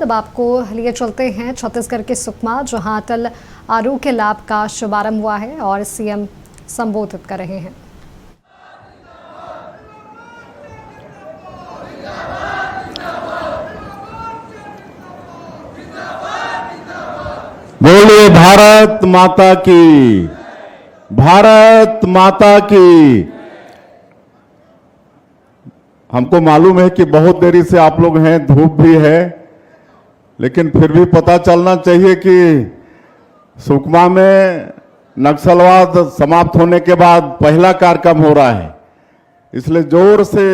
अब आपको लिए चलते हैं छत्तीसगढ़ के सुकमा, जहां अटल आरोग्य लैब का शुभारंभ हुआ है और सीएम संबोधित कर रहे हैं। बोलिए भारत माता की, भारत माता की। हमको मालूम है कि बहुत देरी से आप लोग हैं, धूप भी है, लेकिन फिर भी पता चलना चाहिए कि सुकमा में नक्सलवाद समाप्त होने के बाद पहला कार्यक्रम हो रहा है, इसलिए जोर से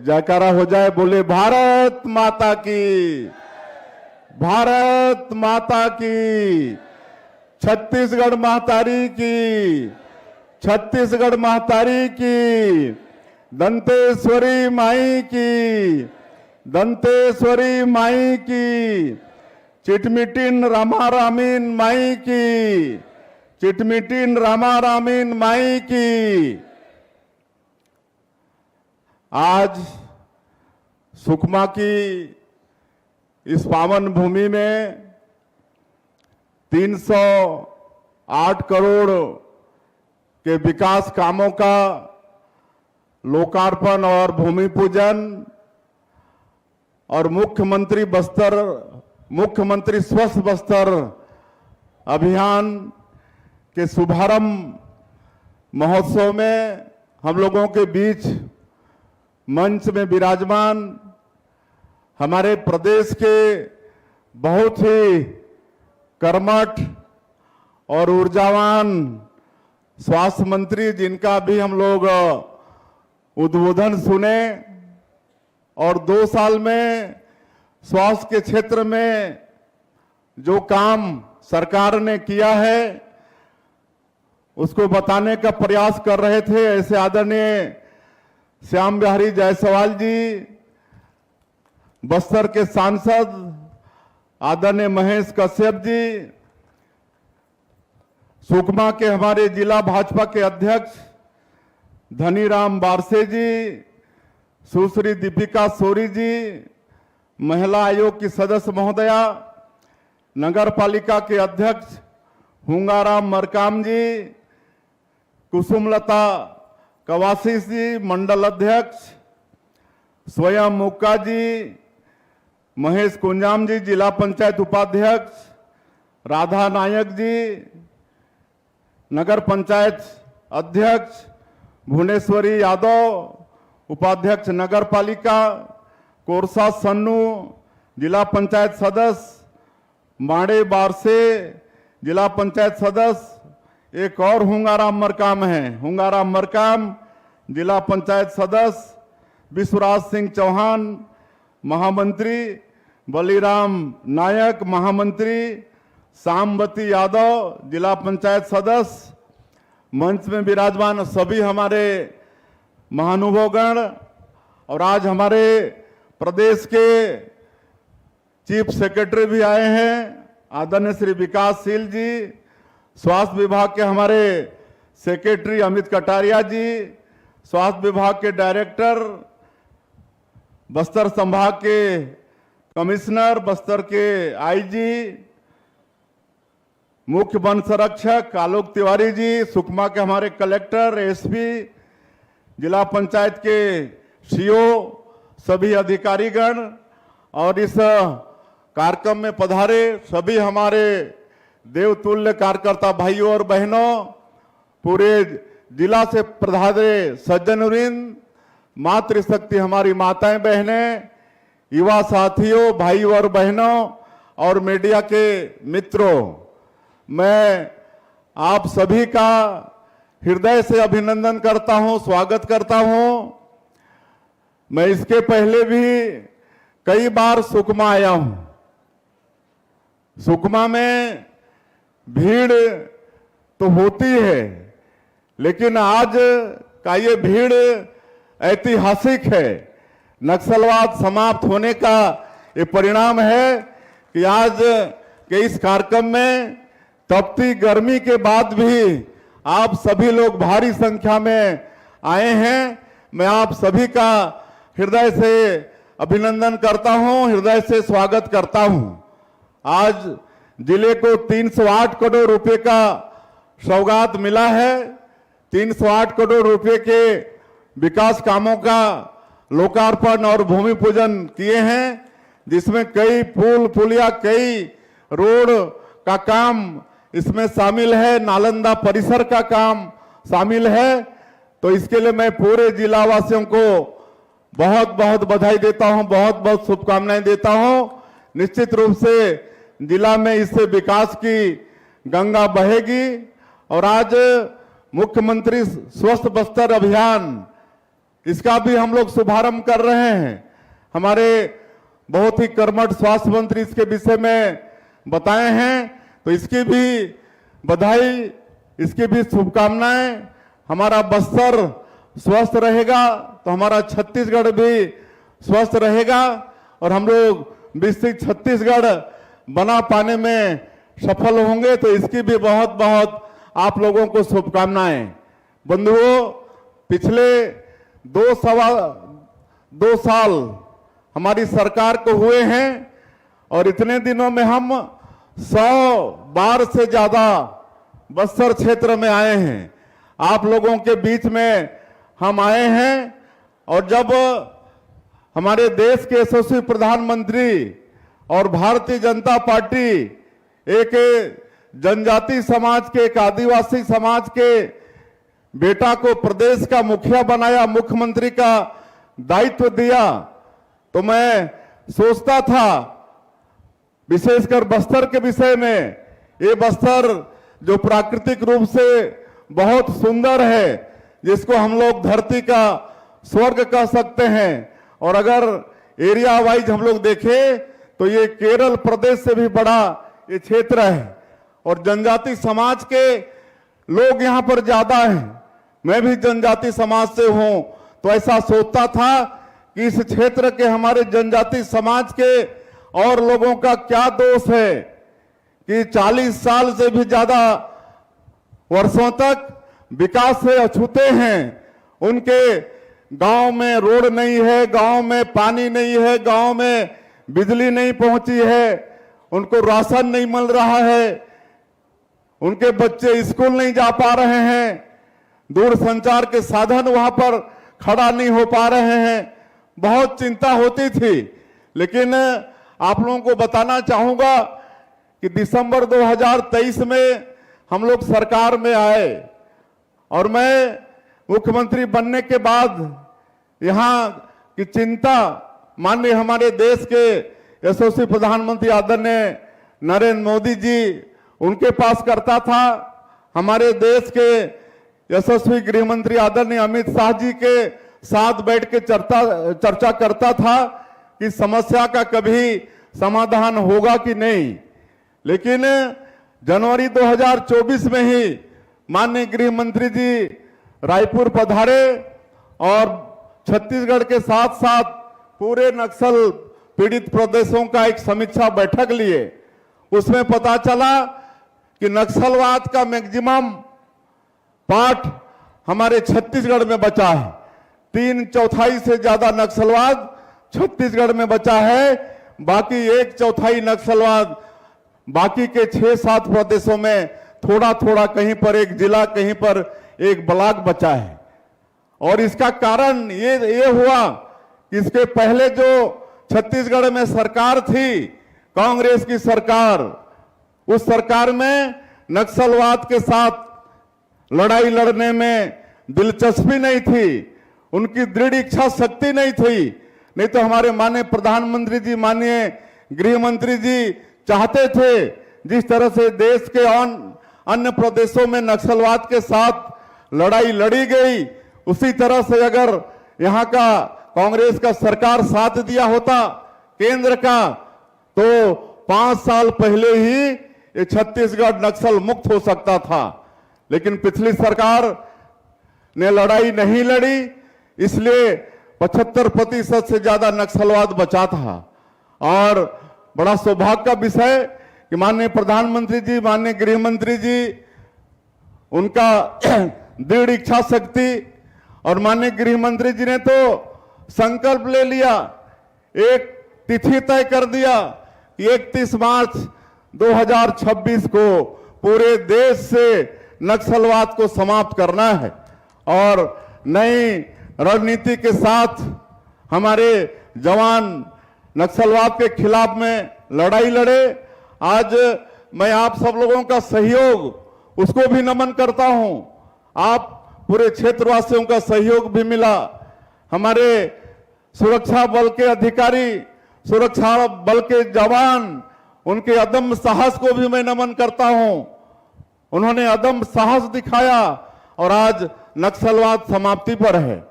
जयकारा हो जाए। बोले भारत माता की, भारत माता की, छत्तीसगढ़ महतारी की, छत्तीसगढ़ महतारी की, दंतेश्वरी माई की, दंतेश्वरी माई की, चिटमिटिन रामारामीन माई की, चिटमिटिन रामारामीन माई की। आज सुकमा की इस पावन भूमि में 308 करोड़ के विकास कामों का लोकार्पण और भूमि पूजन और मुख्यमंत्री स्वस्थ बस्तर अभियान के शुभारंभ महोत्सव में हम लोगों के बीच मंच में विराजमान हमारे प्रदेश के बहुत ही कर्मठ और ऊर्जावान स्वास्थ्य मंत्री, जिनका भी हम लोग उद्बोधन सुने, और 2 साल में स्वास्थ्य के क्षेत्र में जो काम सरकार ने किया है उसको बताने का प्रयास कर रहे थे। ऐसे आदरणीय श्याम बिहारी जायसवाल जी, बस्तर के सांसद आदरणीय महेश कश्यप जी, सुकमा के हमारे जिला भाजपा के अध्यक्ष धनीराम बारसे जी, सुश्री दीपिका सोरी जी, महिला आयोग की सदस्य महोदया, नगर पालिका के अध्यक्ष हुंगाराम मरकाम जी, कुसुमलता कवासी जी, मंडल अध्यक्ष स्वयं मुक्का जी, महेश कुंजाम जी, जिला पंचायत उपाध्यक्ष राधा नायक जी, नगर पंचायत अध्यक्ष भुवनेश्वरी यादव, उपाध्यक्ष नगर पालिका कोरसा सन्नू, जिला पंचायत सदस्य माड़े बारसे, जिला पंचायत सदस्य एक और हुंगाराम मरकाम है, हुंगाराम मरकाम, जिला पंचायत सदस्य विश्वराज सिंह चौहान, महामंत्री बलिराम नायक, महामंत्री सामवती यादव, जिला पंचायत सदस्य, मंच में विराजमान सभी हमारे महानुभावगण, और आज हमारे प्रदेश के चीफ सेक्रेटरी भी आए हैं, आदरणीय श्री विकासशील जी, स्वास्थ्य विभाग के हमारे सेक्रेटरी अमित कटारिया जी, स्वास्थ्य विभाग के डायरेक्टर, बस्तर संभाग के कमिश्नर, बस्तर के आईजी, मुख्य वन संरक्षक आलोक तिवारी जी, सुकमा के हमारे कलेक्टर, एसपी, जिला पंचायत के सीओ, सभी अधिकारीगण, और इस कार्यक्रम में पधारे सभी हमारे देवतुल्य कार्यकर्ता भाइयों और बहनों, पूरे जिला से पधारे सज्जनवृंद, मातृशक्ति हमारी माताएं बहनें, युवा साथियों, भाई और बहनों, और मीडिया के मित्रों, मैं आप सभी का हृदय से अभिनंदन करता हूं, स्वागत करता हूं। मैं इसके पहले भी कई बार सुकमा आया हूं। सुकमा में भीड़ तो होती है, लेकिन आज का ये भीड़ ऐतिहासिक है। नक्सलवाद समाप्त होने का ये परिणाम है कि आज के इस कार्यक्रम में तपती गर्मी के बाद भी आप सभी लोग भारी संख्या में आए हैं। मैं आप सभी का हृदय से अभिनंदन करता हूं, हृदय से स्वागत करता हूं। आज जिले को 308 करोड़ रुपए का सौगात मिला है। 308 करोड़ रुपए के विकास कामों का लोकार्पण और भूमि पूजन किए हैं, जिसमें कई पुल पुलिया, कई रोड का काम इसमें शामिल है, नालंदा परिसर का काम शामिल है। तो इसके लिए मैं पूरे जिला वासियों को बहुत बहुत बधाई देता हूं, बहुत बहुत शुभकामनाएं देता हूं। निश्चित रूप से जिला में इससे विकास की गंगा बहेगी। और आज मुख्यमंत्री स्वस्थ बस्तर अभियान, इसका भी हम लोग शुभारंभ कर रहे हैं। हमारे बहुत ही कर्मठ स्वास्थ्य मंत्री इसके विषय में बताए हैं, तो इसकी भी बधाई, इसकी भी शुभकामनाएं। हमारा बस्तर स्वस्थ रहेगा तो हमारा छत्तीसगढ़ भी स्वस्थ रहेगा और हम लोग विकसित छत्तीसगढ़ बना पाने में सफल होंगे। तो इसकी भी बहुत बहुत आप लोगों को शुभकामनाएं। बंधुओं, पिछले 2 साल हमारी सरकार को हुए हैं और इतने दिनों में हम 100 बार से ज्यादा बस्तर क्षेत्र में आए हैं, आप लोगों के बीच में हम आए हैं। और जब हमारे देश के यशस्वी प्रधानमंत्री और भारतीय जनता पार्टी एक जनजाति समाज के, एक आदिवासी समाज के बेटा को प्रदेश का मुखिया बनाया, मुख्यमंत्री का दायित्व दिया, तो मैं सोचता था विशेषकर बस्तर के विषय में, ये बस्तर जो प्राकृतिक रूप से बहुत सुंदर है, जिसको हम लोग धरती का स्वर्ग कह सकते हैं। और अगर एरिया वाइज हम लोग देखें तो ये केरल प्रदेश से भी बड़ा ये क्षेत्र है और जनजाति समाज के लोग यहाँ पर ज्यादा हैं। मैं भी जनजाति समाज से हूं, तो ऐसा सोचता था कि इस क्षेत्र के हमारे जनजाति समाज के और लोगों का क्या दोष है कि 40 साल से भी ज्यादा वर्षों तक विकास से अछूते हैं। उनके गांव में रोड नहीं है, गांव में पानी नहीं है, गांव में बिजली नहीं पहुंची है, उनको राशन नहीं मिल रहा है, उनके बच्चे स्कूल नहीं जा पा रहे हैं, दूर संचार के साधन वहां पर खड़ा नहीं हो पा रहे हैं। बहुत चिंता होती थी। लेकिन आप लोगों को बताना चाहूंगा कि दिसंबर 2023 में हम लोग सरकार में आए और मैं मुख्यमंत्री बनने के बाद यहाँ की चिंता माननीय हमारे देश के यशस्वी प्रधानमंत्री आदरणीय नरेंद्र मोदी जी उनके पास करता था। हमारे देश के यशस्वी गृह मंत्री आदरणीय अमित शाह जी के साथ बैठ के चर्चा करता था कि समस्या का कभी समाधान होगा कि नहीं। लेकिन जनवरी 2024 में ही माननीय गृह मंत्री जी रायपुर पधारे और छत्तीसगढ़ के साथ साथ पूरे नक्सल पीड़ित प्रदेशों का एक समीक्षा बैठक लिए। उसमें पता चला कि नक्सलवाद का मैक्सिमम पार्ट हमारे छत्तीसगढ़ में बचा है। 3/4 से ज्यादा नक्सलवाद छत्तीसगढ़ में बचा है, बाकी 1/4 नक्सलवाद बाकी के 6-7 प्रदेशों में थोड़ा थोड़ा, कहीं पर एक जिला, कहीं पर एक ब्लॉक बचा है। और इसका कारण ये हुआ कि इसके पहले जो छत्तीसगढ़ में सरकार थी, कांग्रेस की सरकार, उस सरकार में नक्सलवाद के साथ लड़ाई लड़ने में दिलचस्पी नहीं थी, उनकी दृढ़ इच्छा शक्ति नहीं थी। नहीं तो हमारे माननीय प्रधानमंत्री जी, माननीय गृह मंत्री जी चाहते थे जिस तरह से देश के अन्य प्रदेशों में नक्सलवाद के साथ लड़ाई लड़ी गई, उसी तरह से अगर यहाँ का कांग्रेस का सरकार साथ दिया होता केंद्र का, तो 5 साल पहले ही ये छत्तीसगढ़ नक्सल मुक्त हो सकता था। लेकिन पिछली सरकार ने लड़ाई नहीं लड़ी, इसलिए 75% से ज्यादा नक्सलवाद बचा था। और बड़ा सौभाग्य का विषय कि माननीय प्रधानमंत्री जी, माननीय गृह मंत्री जी, उनका दृढ़ इच्छा शक्ति और माननीय गृह मंत्री जी ने तो संकल्प ले लिया, एक तिथि तय कर दिया 31 मार्च 2026 को पूरे देश से नक्सलवाद को समाप्त करना है और नई रणनीति के साथ हमारे जवान नक्सलवाद के खिलाफ में लड़ाई लड़े। आज मैं आप सब लोगों का सहयोग उसको भी नमन करता हूं। आप पूरे क्षेत्रवासियों का सहयोग भी मिला। हमारे सुरक्षा बल के अधिकारी, सुरक्षा बल के जवान, उनके अदम्य साहस को भी मैं नमन करता हूं। उन्होंने अदम्य साहस दिखाया और आज नक्सलवाद समाप्ति पर है।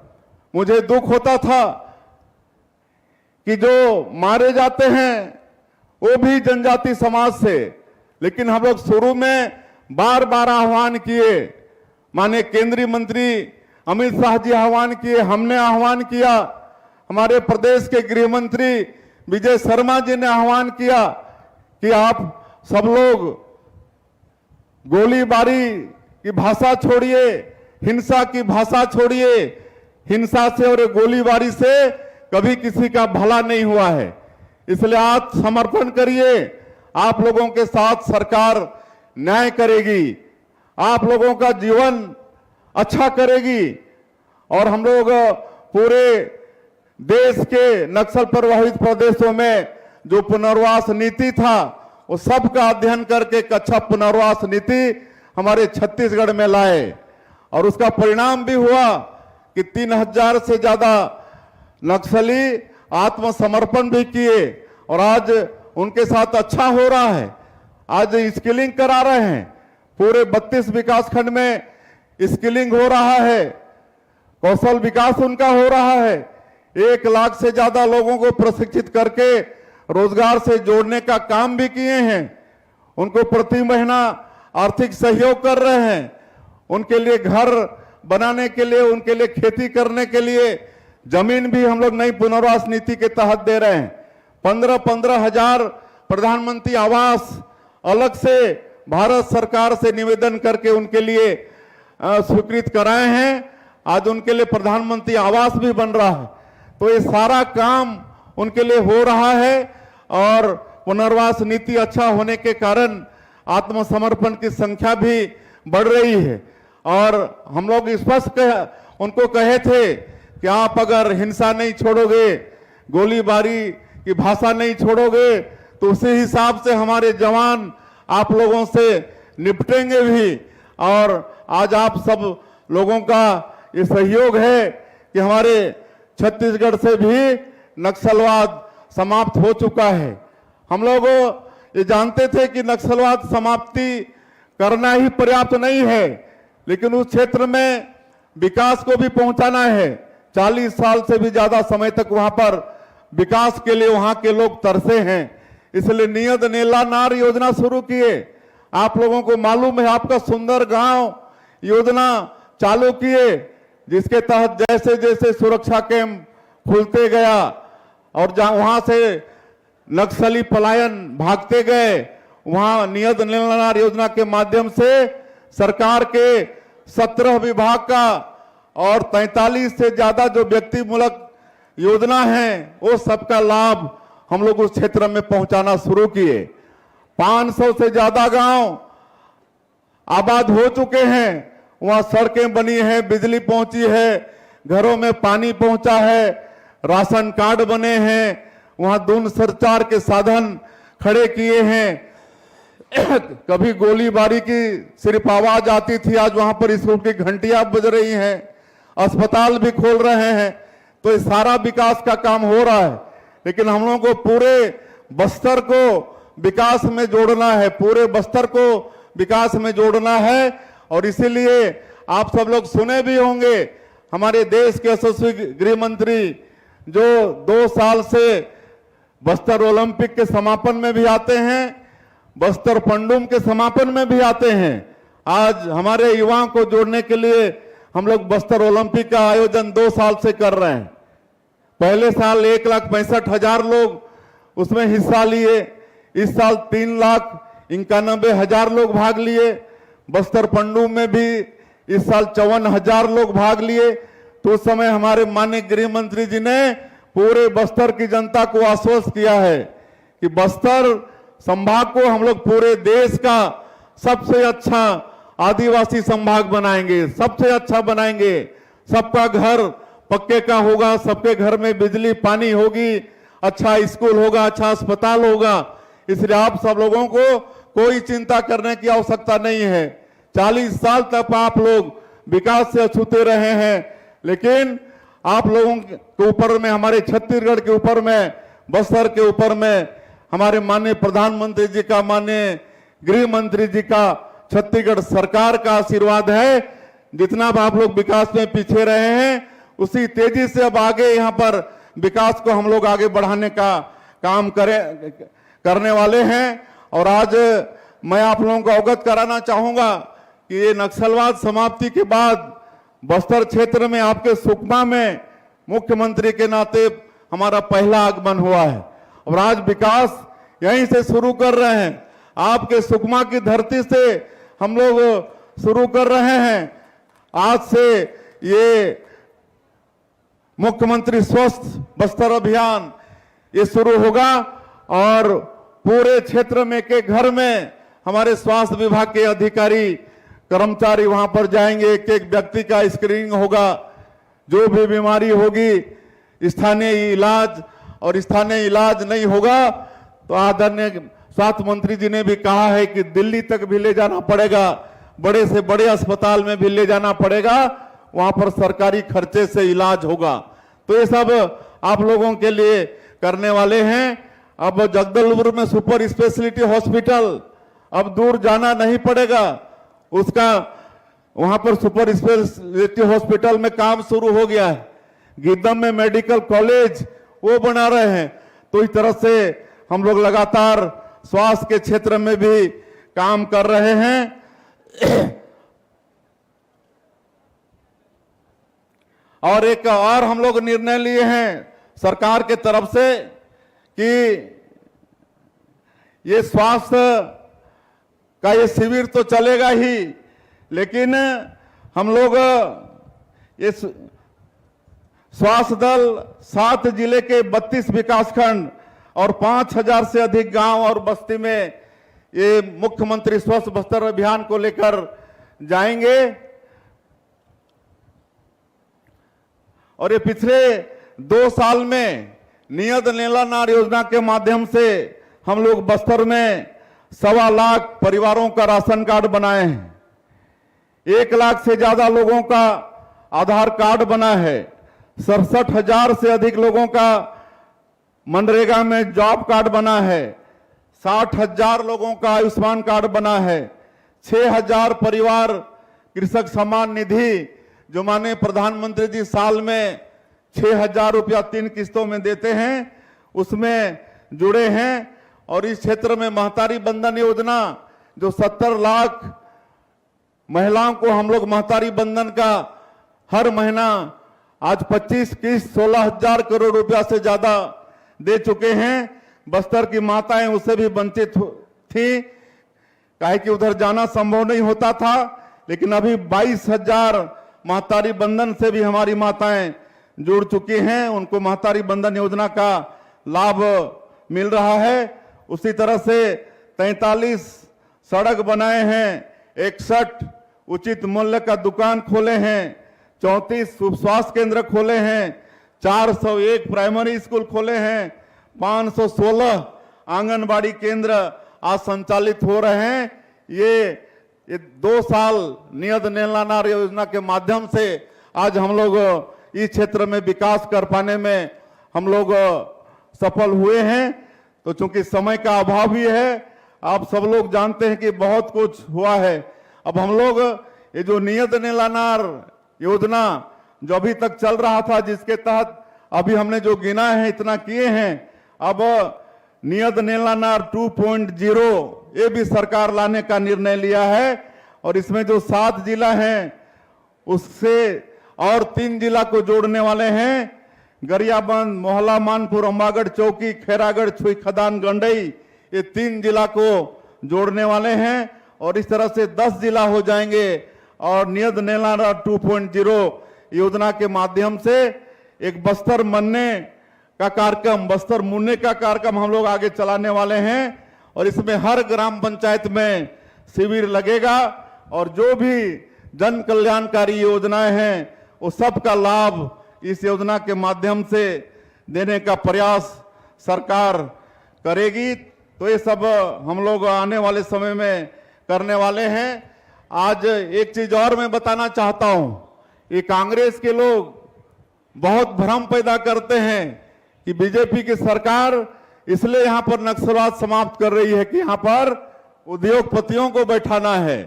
मुझे दुख होता था कि जो मारे जाते हैं वो भी जनजाति समाज से, लेकिन हम लोग शुरू में बार बार आह्वान किए, माननीय केंद्रीय मंत्री अमित शाह जी आह्वान किए, हमने आह्वान किया, हमारे प्रदेश के गृह मंत्री विजय शर्मा जी ने आह्वान किया कि आप सब लोग गोलीबारी की भाषा छोड़िए, हिंसा की भाषा छोड़िए। हिंसा से और गोलीबारी से कभी किसी का भला नहीं हुआ है, इसलिए आत्मसमर्पण करिए। आप लोगों के साथ सरकार न्याय करेगी, आप लोगों का जीवन अच्छा करेगी और हम लोग पूरे देश के नक्सल प्रभावित प्रदेशों में जो पुनर्वास नीति था वो सबका अध्ययन करके एक अच्छा पुनर्वास नीति हमारे छत्तीसगढ़ में लाए और उसका परिणाम भी हुआ कि 3000 से ज्यादा नक्सली आत्मसमर्पण भी किए और आज उनके साथ अच्छा हो रहा है। आज स्किलिंग करा रहे हैं, पूरे 32 विकास खंड में स्किलिंग हो रहा है, कौशल विकास उनका हो रहा है। 1 लाख से ज्यादा लोगों को प्रशिक्षित करके रोजगार से जोड़ने का काम भी किए हैं। उनको प्रति महीना आर्थिक सहयोग कर रहे हैं, उनके लिए घर बनाने के लिए, उनके लिए खेती करने के लिए जमीन भी हम लोग नई पुनर्वास नीति के तहत दे रहे हैं। 15-15 हजार प्रधानमंत्री आवास अलग से भारत सरकार से निवेदन करके उनके लिए स्वीकृत कराए हैं। आज उनके लिए प्रधानमंत्री आवास भी बन रहा है। तो ये सारा काम उनके लिए हो रहा है और पुनर्वास नीति अच्छा होने के कारण आत्मसमर्पण की संख्या भी बढ़ रही है। और हम लोग स्पष्ट उनको कहे थे कि आप अगर हिंसा नहीं छोड़ोगे, गोलीबारी की भाषा नहीं छोड़ोगे, तो उसी हिसाब से हमारे जवान आप लोगों से निपटेंगे भी। और आज आप सब लोगों का ये सहयोग है कि हमारे छत्तीसगढ़ से भी नक्सलवाद समाप्त हो चुका है। हम लोग ये जानते थे कि नक्सलवाद समाप्ति करना ही पर्याप्त नहीं है, लेकिन उस क्षेत्र में विकास को भी पहुंचाना है। 40 साल से भी ज्यादा समय तक वहां पर विकास के लिए वहां के लोग तरसे हैं, इसलिए नियत नेला नार योजना शुरू किए। आप लोगों को मालूम है, आपका सुंदर गांव योजना चालू किए, जिसके तहत जैसे जैसे सुरक्षा कैंप खुलते गया और जहां वहां से नक्सली पलायन भागते गए, वहां नियत नेला नार योजना के माध्यम से सरकार के 17 विभाग का और 43 से ज्यादा जो व्यक्तिमूलक योजना है वो सबका लाभ हम लोग उस क्षेत्र में पहुंचाना शुरू किए। 500 से ज्यादा गांव आबाद हो चुके हैं, वहां सड़कें बनी है, बिजली पहुंची है, घरों में पानी पहुंचा है, राशन कार्ड बने हैं, वहां दूरसंचार के साधन खड़े किए हैं। कभी गोलीबारी की सिर्फ आवाज आती थी, आज वहां पर स्कूल की घंटियां बज रही हैं, अस्पताल भी खोल रहे हैं। तो ये सारा विकास का काम हो रहा है, लेकिन हम लोगों को पूरे बस्तर को विकास में जोड़ना है, पूरे बस्तर को विकास में जोड़ना है। और इसीलिए आप सब लोग सुने भी होंगे, हमारे देश के यशस्वी गृह मंत्री जो 2 साल से बस्तर ओलंपिक के समापन में भी आते हैं, बस्तर पंडुम के समापन में भी आते हैं। आज हमारे युवाओं को जोड़ने के लिए हम लोग बस्तर ओलंपिक का आयोजन 2 साल से कर रहे हैं। पहले साल 1,65,000 लोग उसमें हिस्सा लिए, इस साल 3,91,000 लोग भाग लिए। बस्तर पंडुम में भी इस साल 54,000 लोग भाग लिए। तो उस समय हमारे माननीय गृह मंत्री जी ने पूरे बस्तर की जनता को आश्वस्त किया है कि बस्तर संभाग को हम लोग पूरे देश का सबसे अच्छा आदिवासी संभाग बनाएंगे, सबसे अच्छा बनाएंगे। सबका घर पक्के का होगा, सबके घर में बिजली पानी होगी, अच्छा स्कूल होगा, अच्छा अस्पताल होगा। इसलिए आप सब लोगों को कोई चिंता करने की आवश्यकता नहीं है। 40 साल तक आप लोग विकास से अछूते रहे हैं, लेकिन आप लोगों के ऊपर में, हमारे छत्तीसगढ़ के ऊपर में, बस्तर के ऊपर में हमारे माननीय प्रधानमंत्री जी का, माननीय गृह मंत्री जी का, छत्तीसगढ़ सरकार का आशीर्वाद है। जितना भी आप लोग विकास में पीछे रहे हैं, उसी तेजी से अब आगे यहाँ पर विकास को हम लोग आगे बढ़ाने का काम करने वाले हैं। और आज मैं आप लोगों को अवगत कराना चाहूंगा कि ये नक्सलवाद समाप्ति के बाद बस्तर क्षेत्र में, आपके सुकमा में मुख्यमंत्री के नाते हमारा पहला आगमन हुआ है और आज विकास यहीं से शुरू कर रहे हैं। आपके सुकमा की धरती से हम लोग शुरू कर रहे हैं। आज से ये मुख्यमंत्री स्वस्थ बस्तर अभियान ये शुरू होगा और पूरे क्षेत्र में के घर में हमारे स्वास्थ्य विभाग के अधिकारी कर्मचारी वहां पर जाएंगे। एक एक व्यक्ति का स्क्रीनिंग होगा, जो भी बीमारी होगी स्थानीय इलाज, और स्थानीय इलाज नहीं होगा तो आदरणीय स्वास्थ्य मंत्री जी ने भी कहा है कि दिल्ली तक भी ले जाना पड़ेगा, बड़े से बड़े अस्पताल में भी ले जाना पड़ेगा, वहां पर सरकारी खर्चे से इलाज होगा। तो ये सब आप लोगों के लिए करने वाले हैं। अब जगदलपुर में सुपर स्पेशलिटी हॉस्पिटल, अब दूर जाना नहीं पड़ेगा, उसका वहां पर सुपर स्पेशलिटी हॉस्पिटल में काम शुरू हो गया है। गिदम में मेडिकल कॉलेज वो बना रहे हैं। तो इस तरह से हम लोग लगातार स्वास्थ्य के क्षेत्र में भी काम कर रहे हैं। और एक और हम लोग निर्णय लिए हैं सरकार के तरफ से कि ये स्वास्थ्य का ये शिविर तो चलेगा ही, लेकिन हम लोग ये स्वास्थ्य दल 7 जिले के 32 विकासखंड और 5000 से अधिक गांव और बस्ती में ये मुख्यमंत्री स्वस्थ बस्तर अभियान को लेकर जाएंगे। और ये पिछले 2 साल में नियत नीला नार योजना के माध्यम से हम लोग बस्तर में 1.25 लाख परिवारों का राशन कार्ड बनाए हैं। 1 लाख से ज्यादा लोगों का आधार कार्ड बना है। 67,000 से अधिक लोगों का मनरेगा में जॉब कार्ड बना है। 60,000 लोगों का आयुष्मान कार्ड बना है। 6,000 परिवार कृषक सम्मान निधि, जो माननीय प्रधानमंत्री जी साल में 6,000 रुपया 3 किस्तों में देते हैं, उसमें जुड़े हैं। और इस क्षेत्र में महतारी बंधन योजना, जो 70 लाख महिलाओं को हम लोग महतारी बंधन का हर महीना आज 25 किस्त 16,000 करोड़ रुपया से ज्यादा दे चुके हैं। बस्तर की माताएं उससे भी वंचित थी, काहे कि उधर जाना संभव नहीं होता था, लेकिन अभी 22,000 महतारी बंधन से भी हमारी माताएं जुड़ चुकी हैं। उनको महतारी बंधन योजना का लाभ मिल रहा है। उसी तरह से 43 सड़क बनाए हैं, 61 उचित मूल्य का दुकान खोले हैं, 34 स्वास्थ्य केंद्र खोले हैं, 401 प्राइमरी स्कूल खोले हैं, 516 आंगनबाड़ी केंद्र आज संचालित हो रहे हैं। ये 2 साल नियत नीला नार योजना के माध्यम से आज हम लोग इस क्षेत्र में विकास कर पाने में हम लोग सफल हुए हैं। तो चूंकि समय का अभाव भी है, आप सब लोग जानते हैं कि बहुत कुछ हुआ है। अब हम लोग ये जो नियत नीला नार योजना जो अभी तक चल रहा था, जिसके तहत अभी हमने जो गिना है इतना किए हैं, अब नियत नीला नार 2.0 ये भी सरकार लाने का निर्णय लिया है। और इसमें जो 7 जिला हैं उससे और 3 जिला को जोड़ने वाले हैं। गरियाबंद, मोहला, मानपुर, अम्बागढ़, चौकी, खैरागढ़, छुई खदान, गंडई, ये 3 जिला को जोड़ने वाले हैं। और इस तरह से 10 जिला हो जाएंगे। और नियत नीला नार 2.0 योजना के माध्यम से एक बस्तर बनने का कार्यक्रम, बस्तर मुन्ने का कार्यक्रम हम लोग आगे चलाने वाले हैं और इसमें हर ग्राम पंचायत में शिविर लगेगा और जो भी जन कल्याणकारी योजनाएं हैं वो सब का लाभ इस योजना के माध्यम से देने का प्रयास सरकार करेगी। तो ये सब हम लोग आने वाले समय में करने वाले हैं। आज एक चीज और मैं बताना चाहता हूं, ये कांग्रेस के लोग बहुत भ्रम पैदा करते हैं कि बीजेपी की सरकार इसलिए यहां पर नक्सलवाद समाप्त कर रही है कि यहां पर उद्योगपतियों को बैठाना है।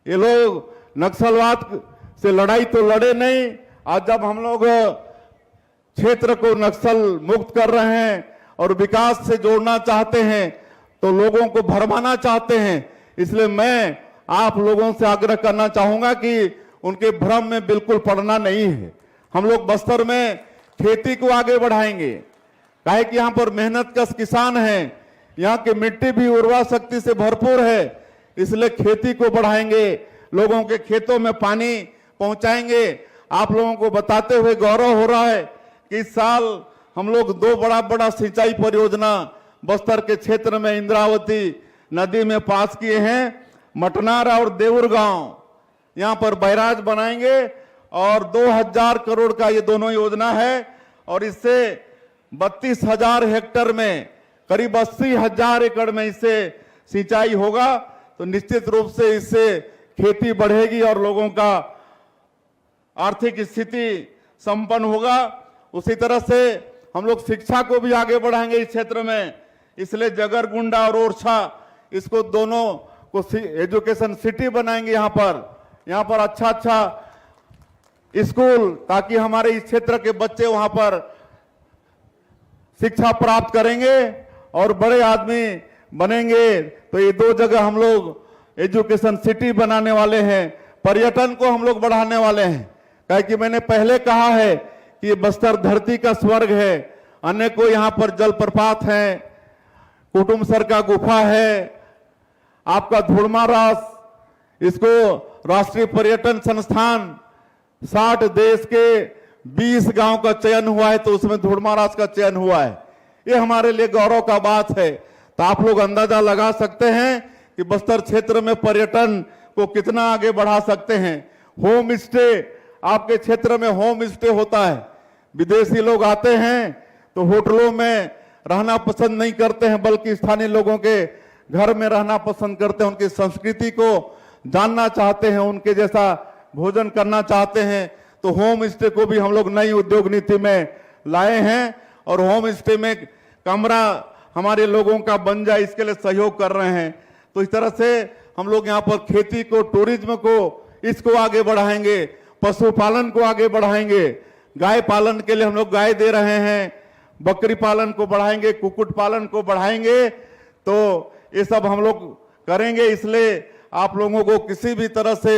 ये लोग नक्सलवाद से लड़ाई तो लड़े नहीं। आज जब हम लोग क्षेत्र को नक्सल मुक्त कर रहे हैं और विकास से जोड़ना चाहते हैं तो लोगों को भरमाना चाहते हैं। इसलिए मैं आप लोगों से आग्रह करना चाहूंगा कि उनके भ्रम में बिल्कुल पड़ना नहीं है। हम लोग बस्तर में खेती को आगे बढ़ाएंगे, काहे कि यहाँ पर मेहनतकश किसान हैं, यहाँ की मिट्टी भी उर्वरा शक्ति से भरपूर है, इसलिए खेती को बढ़ाएंगे, लोगों के खेतों में पानी पहुंचाएंगे। आप लोगों को बताते हुए गौरव हो रहा है कि इस साल हम लोग 2 बड़ा सिंचाई परियोजना बस्तर के क्षेत्र में इंद्रावती नदी में पास किए हैं। मटनार और देउर गांव यहाँ पर बैराज बनाएंगे और 2000 करोड़ का ये दोनों योजना है और इससे 32,000 हेक्टेयर में करीब 80,000 एकड़ में इससे सिंचाई होगा। तो निश्चित रूप से इससे खेती बढ़ेगी और लोगों का आर्थिक स्थिति संपन्न होगा। उसी तरह से हम लोग शिक्षा को भी आगे बढ़ाएंगे इस क्षेत्र में, इसलिए जगरगुंडा और ओरछा इसको दोनों को एजुकेशन सिटी बनाएंगे। यहाँ पर अच्छा स्कूल, ताकि हमारे इस क्षेत्र के बच्चे वहां पर शिक्षा प्राप्त करेंगे और बड़े आदमी बनेंगे। तो ये 2 जगह हम लोग एजुकेशन सिटी बनाने वाले हैं। पर्यटन को हम लोग बढ़ाने वाले हैं, काहे कि मैंने पहले कहा है कि ये बस्तर धरती का स्वर्ग है। अनेकों यहाँ पर जलप्रपात हैं, कुटुमसर का गुफा है, आपका धुड़मारास, इसको राष्ट्रीय पर्यटन संस्थान 60 देश के 20 गांव का चयन हुआ है, तो उसमें धुड़मारास का चयन हुआ है। ये हमारे लिए गौरव का बात है। तो आप लोग अंदाजा लगा सकते हैं कि बस्तर क्षेत्र में पर्यटन को कितना आगे बढ़ा सकते हैं। होम स्टे, आपके क्षेत्र में होम स्टे होता है, विदेशी लोग आते हैं तो होटलों में रहना पसंद नहीं करते हैं, बल्कि स्थानीय लोगों के घर में रहना पसंद करते हैं, उनकी संस्कृति को जानना चाहते हैं, उनके जैसा भोजन करना चाहते हैं। तो होम स्टे को भी हम लोग नई उद्योग नीति में लाए हैं और होम स्टे में कमरा हमारे लोगों का बन जाए, इसके लिए सहयोग कर रहे हैं। तो इस तरह से हम लोग यहाँ पर खेती को, टूरिज्म को, इसको आगे बढ़ाएंगे, पशुपालन को आगे बढ़ाएंगे। गाय पालन के लिए हम लोग गाय दे रहे हैं, बकरी पालन को बढ़ाएंगे, कुक्कुट पालन को बढ़ाएंगे। तो ये सब हम लोग करेंगे। इसलिए आप लोगों को किसी भी तरह से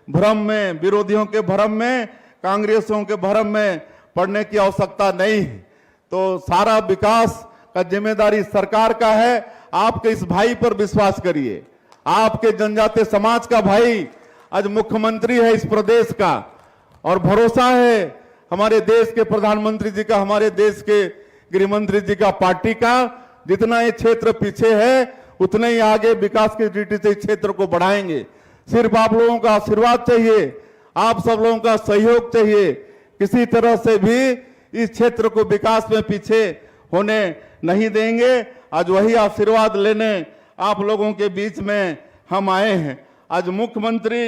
भ्रम में, विरोधियों के भ्रम में, कांग्रेसियों के भ्रम में पड़ने की आवश्यकता नहीं है। तो सारा विकास का जिम्मेदारी सरकार का है। आपके इस भाई पर विश्वास करिए, आपके जनजातीय समाज का भाई आज मुख्यमंत्री है इस प्रदेश का, और भरोसा है हमारे देश के प्रधानमंत्री जी का, हमारे देश के गृह मंत्री जी का, पार्टी का। जितना ये क्षेत्र पीछे है उतने ही आगे विकास की दृष्टि से इस क्षेत्र को बढ़ाएंगे। सिर्फ आप लोगों का आशीर्वाद चाहिए, आप सब लोगों का सहयोग चाहिए। किसी तरह से भी इस क्षेत्र को विकास में पीछे होने नहीं देंगे। आज वही आशीर्वाद लेने आप लोगों के बीच में हम आए हैं। आज मुख्यमंत्री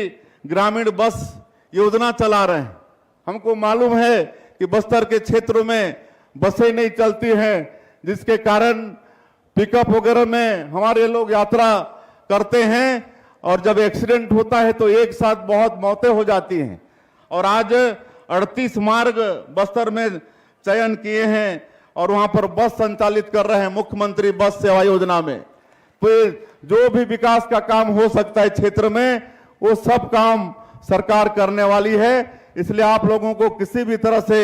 ग्रामीण बस योजना चला रहे हैं। हमको मालूम है कि बस्तर के क्षेत्रों में बसें नहीं चलती हैं, जिसके कारण पिकअप वगैरह में हमारे लोग यात्रा करते हैं और जब एक्सीडेंट होता है तो एक साथ बहुत मौतें हो जाती हैं। और आज 38 मार्ग बस्तर में चयन किए हैं और वहां पर बस संचालित कर रहे हैं मुख्यमंत्री बस सेवा योजना में। तो जो भी विकास का काम हो सकता है क्षेत्र में, वो सब काम सरकार करने वाली है। इसलिए आप लोगों को किसी भी तरह से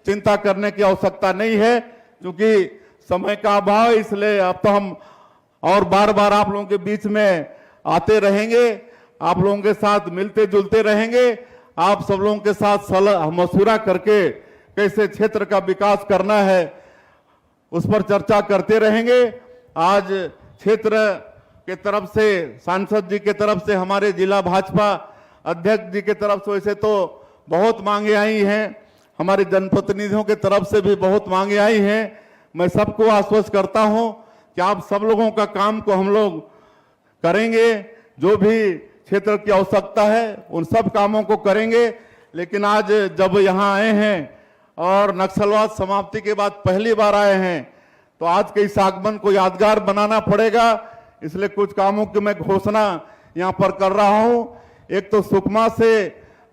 चिंता करने की आवश्यकता नहीं है, क्योंकि समय का अभाव है। इसलिए अब तो हम और बार बार आप लोगों के बीच में आते रहेंगे, आप लोगों के साथ मिलते जुलते रहेंगे, आप सब लोगों के साथ सलाह मशवरा करके कैसे क्षेत्र का विकास करना है, उस पर चर्चा करते रहेंगे। आज क्षेत्र के तरफ से, सांसद जी के तरफ से, हमारे जिला भाजपा अध्यक्ष जी के तरफ से वैसे तो बहुत मांगे आई हैं, हमारे जनप्रतिनिधियों के तरफ से भी बहुत मांगे आई हैं। मैं सबको आश्वस्त करता हूं कि आप सब लोगों का काम को हम लोग करेंगे, जो भी क्षेत्र की आवश्यकता है उन सब कामों को करेंगे। लेकिन आज जब यहाँ आए हैं और नक्सलवाद समाप्ति के बाद पहली बार आए हैं, तो आज के इस आगमन को यादगार बनाना पड़ेगा। इसलिए कुछ कामों की मैं घोषणा यहाँ पर कर रहा हूँ। एक तो सुकमा से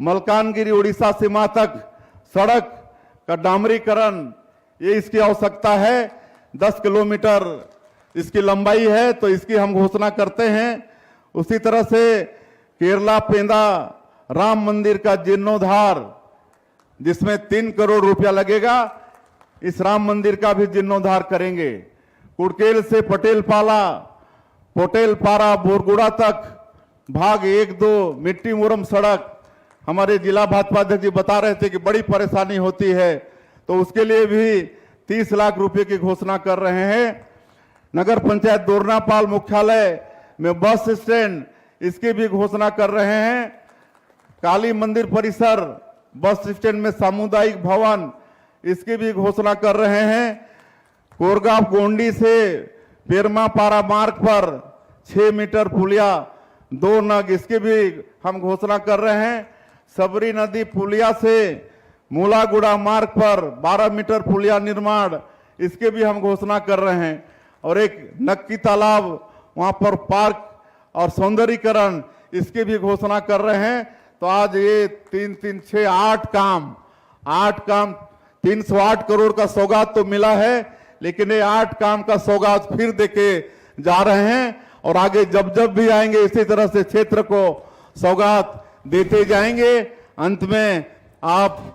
मलकानगिरी उड़ीसा सीमा तक सड़क का डामरीकरण, ये इसकी आवश्यकता है। 10 किलोमीटर इसकी लंबाई है, तो इसकी हम घोषणा करते हैं। उसी तरह से केरला पेंदा राम मंदिर का जीर्णोद्धार, जिसमें 3 करोड़ रुपया लगेगा, इस राम मंदिर का भी जीर्णोद्धार करेंगे। कुड़केल से पटेलपारा बोरगुड़ा तक भाग 1-2 मिट्टी मुरम सड़क, हमारे जिला भाजपा अध्यक्ष जी बता रहे थे कि बड़ी परेशानी होती है, तो उसके लिए भी 30 लाख रुपए की घोषणा कर रहे हैं। नगर पंचायत दोरनापाल मुख्यालय में बस स्टैंड, इसकी भी घोषणा कर रहे हैं। काली मंदिर परिसर बस स्टैंड में सामुदायिक भवन, इसकी भी घोषणा कर रहे हैं। कोरगांव गोंडी से पेरमापारा मार्ग पर 6 मीटर पुलिया 2 नग, इसकी भी हम घोषणा कर रहे हैं। सबरी नदी पुलिया से मूलागुड़ा मार्ग पर 12 मीटर पुलिया निर्माण, इसके भी हम घोषणा कर रहे हैं। और एक नक्की तालाब, वहां पर पार्क और सौंदर्यीकरण, इसकी भी घोषणा कर रहे हैं। तो आज ये 3, 3, 6, 8 काम 308 करोड़ का सौगात तो मिला है, लेकिन ये 8 काम का सौगात फिर देके जा रहे हैं। और आगे जब जब भी आएंगे इसी तरह से क्षेत्र को सौगात देते जाएंगे। अंत में आप